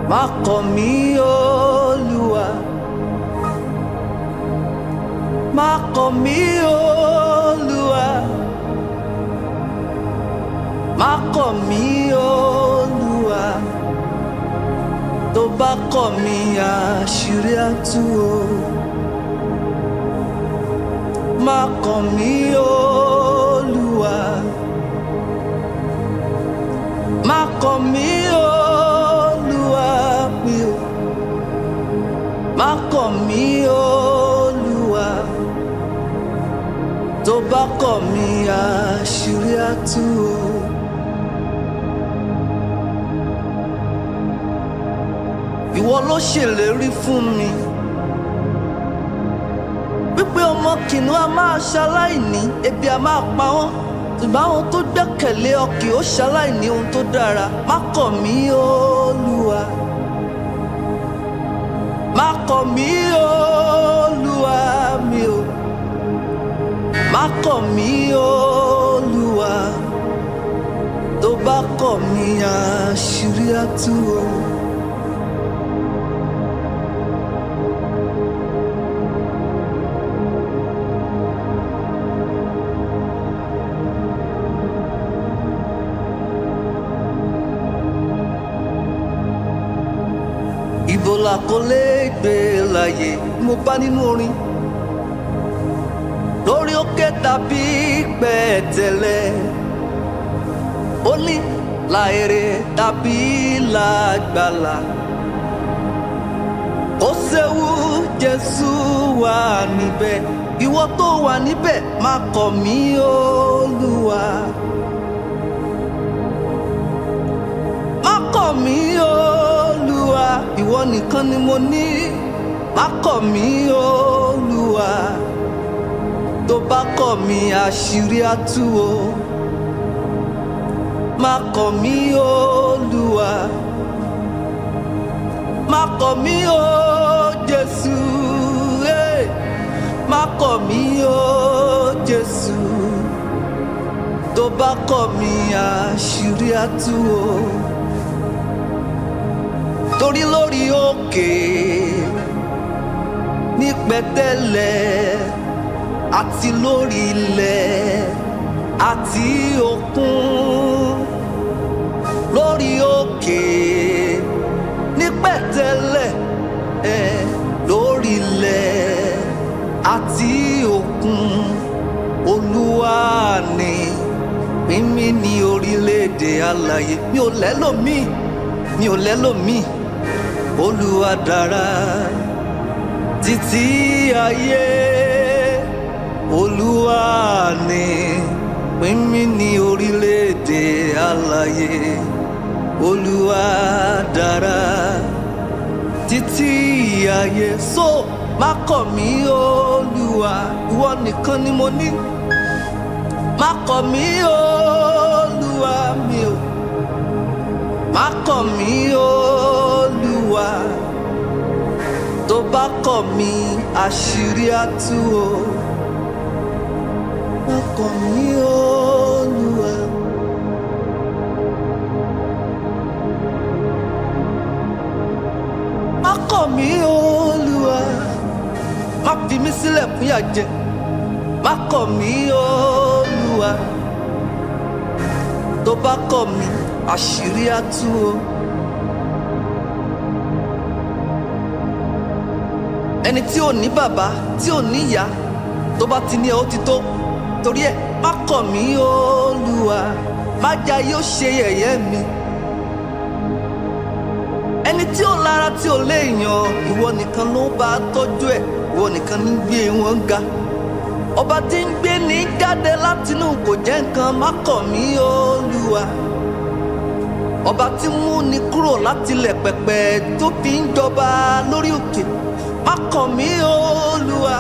má kọ̀ mí Olúwa, má kọ̀ mí Olúwa, má kọ̀ mí Olúwa, tó bá kọ̀ mí àṣírí á tú o. Má kọ̀ mí Olúwa, má kọ̀ mí Olúwa mi o, má kọ̀ mí Olúwa, tó bá kọ̀ mí àṣírí á tú o. Ìwọ ló ṣèlérí fún mi wípé ọmọ kìnìún a máa ṣaláìní, ebi a máa pa wọ́n, ṣùgbọ́n àwọn tó gbẹ́kẹ̀lé ọ kì ó ṣaláìní ohun tó dára. Má kọ̀ mí Olúwa, má kọ̀ mí Olúwa mi o, má kọ̀ mí Olúwa, tó bá kọ̀ mí àṣírí á tú o. Ibo la kò lè gbé láyé mo bá nínú orin, lórí òkè tàbí pẹ̀tẹ́lẹ̀, ó ní láèrè tàbí lágbàlá, kò séwu Jésù wà níbẹ̀. Ìwọ tó wà níbẹ̀, má kọ̀ mí Olúwa, má kọ̀ mí Olúwa, ìwọ nìkan ni mo ní. Má kọ̀ mí Olúwa, tó bá kọ̀ mí àṣírí á tú o. Má kọ̀ mí Olúwa, má kọ̀ mí o Jésù, má kọ̀ mí o Jésù, tó bá kọ̀ mí àṣírí á tú o. Torí lórí òkè ní pẹ̀tẹ́lẹ̀ àti lórí ilẹ̀ àti òkun, lórí òkè ní pẹ̀tẹ́lẹ̀ lórí ilẹ̀ àti òkun, Olúwa ni mímí ní orílẹ̀-èdè alààyè. Mi ò lẹ́lòmíì, mi ò lẹ́lòmíì. Olúwa dára títí ayé, Olúwa ni mímí ní orílẹ̀-èdè alààyè. Olúwa dára títí ayé. So má kọ̀ mí Olúwa, ìwọ nìkan ni mo ní. Má kọ̀ mí Olúwa mi o, má kọ̀ mí Olúwa, tó bá kọ̀ mí àṣírí á tú o. Má kọ̀ mí Olúwa, má kọ̀ mí Olúwa, má fi mí sílẹ̀ fún ìyà jẹ. Má kọ̀ mí Olúwa, tó bá kọ̀ mí àṣírí á tú o. Ẹni tí ò ní bàbá, tí ò ní ìyá, tó bá ti ní ẹ ó ti tó. Torí ẹ má kọ̀ mí Olúwa, má jẹ́ ayé ó ṣe yẹ̀yẹ́ mi. Ẹni tí ò lára, tí ò léèyàn, ìwọ nìkan ló bá tọ́jú ẹ̀, ìwọ nìkan ní gbé wọn ga. Ọba tí ń gbé ní jáde látinú kò jẹ́ nǹkan. Má kọ̀ mí Olúwa, ọba tí mú ni kúrò láti ilẹ̀ pẹ̀pẹ̀ tó fi ń jọba lórí òkè. Má kọ̀ mí Olúwa,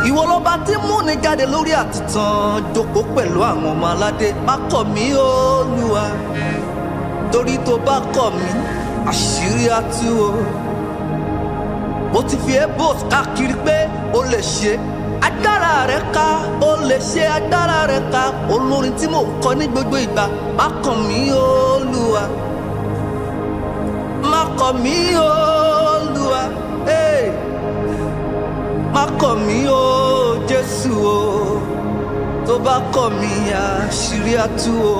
ìwọ lọba tí mú ni jáde lórí àtìtàn jókòó pẹ̀lú àwọn ọmọ aládé. Má kọ̀ mí Olúwa, torí tó bá kọ̀ mí àṣírí á tú o. Mo ti fi ebos káàkiri pé o lè ṣe, agbára rẹ ká, o lè ṣe, agbára rẹ ká. Olórin tí mò ń kọ ní gbogbo ìgbà. Má kọ̀ mí Olúwa, má kọ̀ mí Olúwa, má kọ̀ mí o Jésù o, tó bá kọ̀ mí àṣírí á tú o.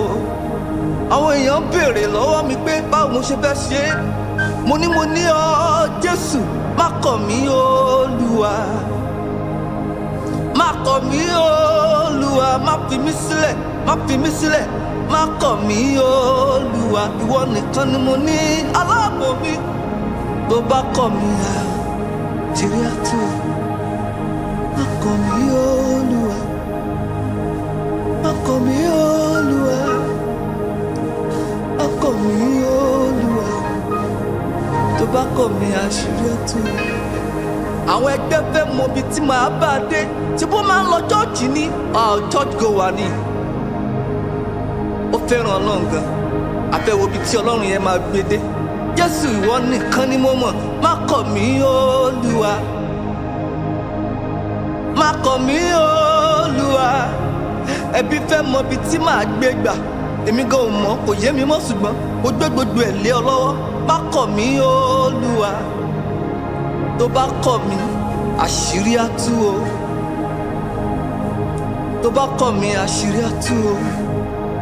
Àwọn èèyàn béèrè lọ́wọ́ mi pé báwo mo ṣe fẹ́ ṣe é, mo ní ọ Jésù, má kọ̀ mí Olúwa, má kọ̀ mí Olúwa, má fi mí sílẹ̀, má fi mí sílẹ̀, má kọ̀ mí Olúwa, ìwọ nìkan ni mo ní aláàbò mi, tó bá kọ̀ mí àṣírí á tú o. Má kọ̀ mí Olúwa, má kọ̀ mí Olúwa, má kọ̀ mí Olúwa, tó bá kọ̀ mí àṣírí á tú o. Àwọn ẹgbẹ́ fẹ́ mọ ibi tí màá bá dé, tí bó máa ń lọ chọ́ọ̀chì ní church goer ni. Ó fẹ́ràn Ọlọ́run gan, àfẹ́wò ibi tí Ọlọ́run yẹn máa gbé dé. Jésù ìwọ nìkan ni mo mọ̀, má kọ̀ mí Olúwa, má kọ̀ mí Olúwa. Ẹbí fẹ́ mọ ibi tí màá gbé gbà, èmi gan ò mọ̀, kò yé mi mọ́, ṣùgbọ́n mo gbé gbogbo ẹ̀ lé ọ lọ́wọ́. Má kọ̀ mí Olúwa, tó bá kọ̀ mí àṣírí á tú o, tó bá kọ̀ mí àṣírí á tú o.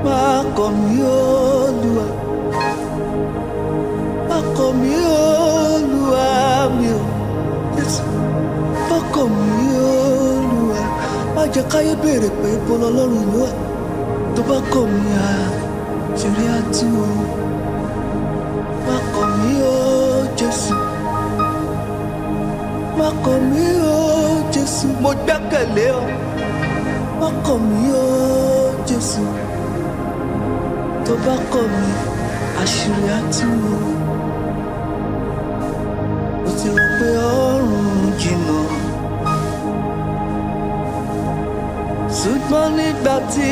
Má kọ̀ mí Olúwa, má kọ̀ mí Olúwa mi o Jésù, má kọ̀ mí Olúwa, má jẹ́ káyé béèrè pé ibo lọlọ́run ìlú wà, tó bá kọ̀ mí àṣírí á tú o. Má kọ̀ mí o Jésù, má kọ̀ mí o Jésù, mo gbẹ́kẹ̀lé ọ, má kọ̀ mí o Jésù, tó bá kọ̀ mí àṣírí á tú o. Mo ti rò pé ọ̀run jìnnà, ṣùgbọ́n nígbà tí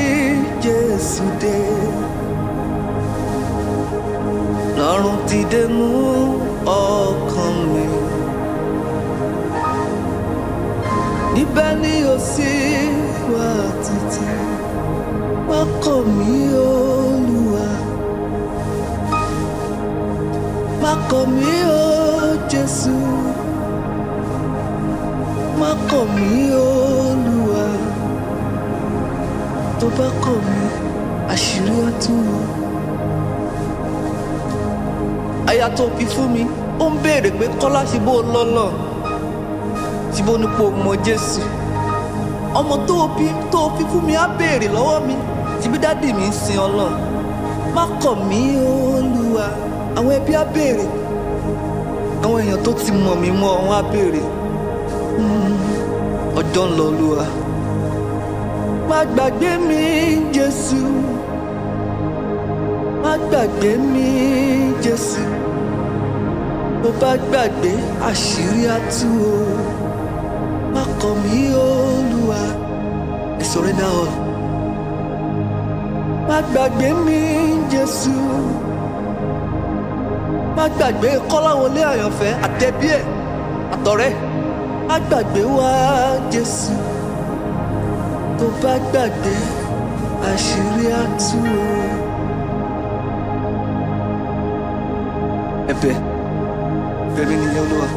Jésù dé, lọ́run ti dé mú ọkàn mi. Níbẹ̀ ni ó sì wà títí. Má kọ̀ mí Olúwa, má kọ̀ mí o Jésù, má kọ̀ mí Olúwa, tó bá kọ̀ mí àṣírí á tú o. Aya tó fi fún mi, ó ń béèrè pé Kọ́lá ṣe bó lọ́lọ́, ṣe bó nípò mọ Jésù. Ọmọ tó fi fún mi á béèrè lọ́wọ́ mi, ṣebí dádì mi ń sin Ọlọ́run. Má kọ̀ mí Olúwa, àwọn ẹbí á béèrè, àwọn èèyàn tó ti mọ̀ mí mọ́ wọn á béèrè. Ọjọ́ ń lọ Olúwa, má gbàgbé mi Jésù, má gbàgbé mi Jésù, bó bá gbàgbé àṣírí á tú o. Má kọ̀ mí Olúwa, I surrender all. Má gbàgbé mi Jésù, má gbàgbé Kolawole Ayanfe àtẹ̀bí ẹ̀ àtọ̀rẹ́, má gbàgbé wa Jésù, tó bá gbàgbé àṣírí á tú o. Ẹ̀bẹ̀ mi nìyẹn Olúwa.